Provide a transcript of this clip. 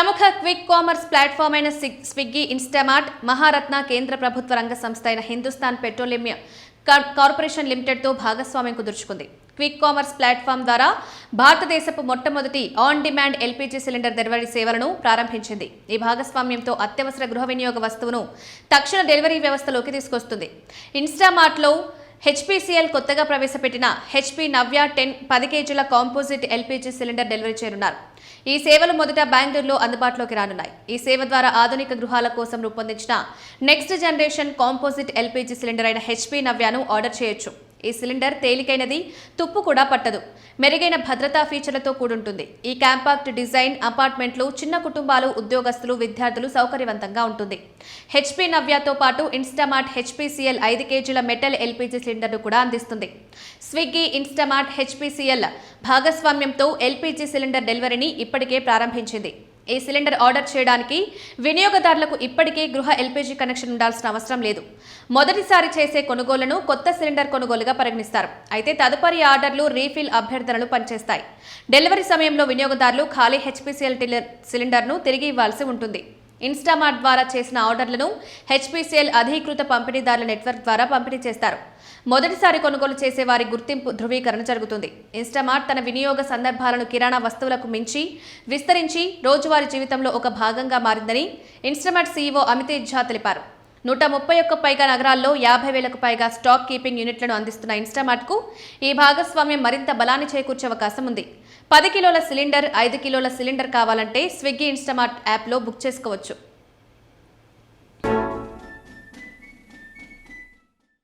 ప్రముఖ quick commerce platform అయిన Swiggy, Instamart, Maharatna కేంద్ర ప్రభుత్వ రంగ సంస్థ అయిన హిందుస్థాన్ పెట్రోలియం కార్పొరేషన్ లిమిటెడ్తో భాగస్వామ్యం కుదుర్చుకుంది. క్విక్ కామర్స్ ప్లాట్ఫామ్ ద్వారా భారతదేశపు మొట్టమొదటి on demand LPG cylinder delivery సేవలను ప్రారంభించింది. ఈ భాగస్వామ్యంతో అత్యవసర గృహ వినియోగ వస్తువును తక్షణ డెలివరీ వ్యవస్థలోకి తీసుకొస్తుంది. ఇన్స్టామార్ట్లో హెచ్పీసీఎల్ కొత్తగా ప్రవేశపెట్టిన హెచ్పీ నవ్య 10 కేజీల కాంపోజిట్ ఎల్పీజీ సిలిండర్ డెలివరీ చేయనున్నారు. ఈ సేవలు మొదట బెంగళూరులో అందుబాటులోకి రానున్నాయి. ఈ సేవ ద్వారా ఆధునిక గృహాల కోసం రూపొందించిన next generation composite LPG cylinder అయిన హెచ్పీ నవ్యను ఆర్డర్ చేయొచ్చు. ఈ సిలిండర్ తేలికైనది, తుప్పు కూడా పట్టదు, మెరుగైన భద్రతా ఫీచర్లతో కూడుంటుంది. ఈ కాంపాక్ట్ డిజైన్ అపార్ట్మెంట్లు, చిన్న కుటుంబాలు, ఉద్యోగస్తులు, విద్యార్థులు సౌకర్యవంతంగా ఉంటుంది. హెచ్పీ నవ్యతో పాటు ఇన్స్టామార్ట్ హెచ్పీసీఎల్ 5 కేజీల మెటల్ ఎల్పీజీ సిలిండర్ను కూడా అందిస్తుంది. స్విగ్గీ, ఇన్స్టామార్ట్, హెచ్పీసీఎల్ భాగస్వామ్యంతో ఎల్పీజీ సిలిండర్ డెలివరీని ఇప్పటికే ప్రారంభించింది. ఈ సిలిండర్ ఆర్డర్ చేయడానికి వినియోగదారులకు ఇప్పటికే గృహ ఎల్పీజీ కనెక్షన్ ఉండాల్సిన అవసరం లేదు. మొదటిసారి చేసే కొనుగోళ్లను కొత్త సిలిండర్ కొనుగోలుగా పరిగణిస్తారు. అయితే తదుపరి ఆర్డర్లు, రీఫిల్ అభ్యర్థనలు పనిచేస్తాయి. డెలివరీ సమయంలో వినియోగదారులు ఖాళీ హెచ్పీసీఎల్ సిలిండర్ను తిరిగి ఇవ్వాల్సి ఉంటుంది. ఇన్స్టామార్ట్ ద్వారా చేసిన ఆర్డర్లను హెచ్పీసీఎల్ అధీకృత పంపిణీదారుల నెట్వర్క్ ద్వారా పంపిణీ చేస్తారు. మొదటిసారి కొనుగోలు చేసే వారి గుర్తింపు ధృవీకరణ జరుగుతుంది. ఇన్స్టామార్ట్ తన వినియోగ సందర్భాలను కిరాణా వస్తువులకు మించి విస్తరించి రోజువారీ జీవితంలో ఒక భాగంగా మారిందని ఇన్స్టామార్ట్ సీఈఓ అమితేజ్ ఝా తెలిపారు. 131 పైగా నగరాల్లో 50,000కు పైగా స్టాక్ కీపింగ్ యూనిట్లను అందిస్తున్న ఇన్స్టామార్ట్కు ఈ భాగస్వామ్యం మరింత బలాన్ని చేకూర్చే అవకాశం ఉంది. 10 కిలోల సిలిండర్, 5 కిలోల సిలిండర్ కావాలంటే స్విగ్గీ, ఇన్స్టామార్ట్ యాప్లో బుక్ చేసుకోవచ్చు.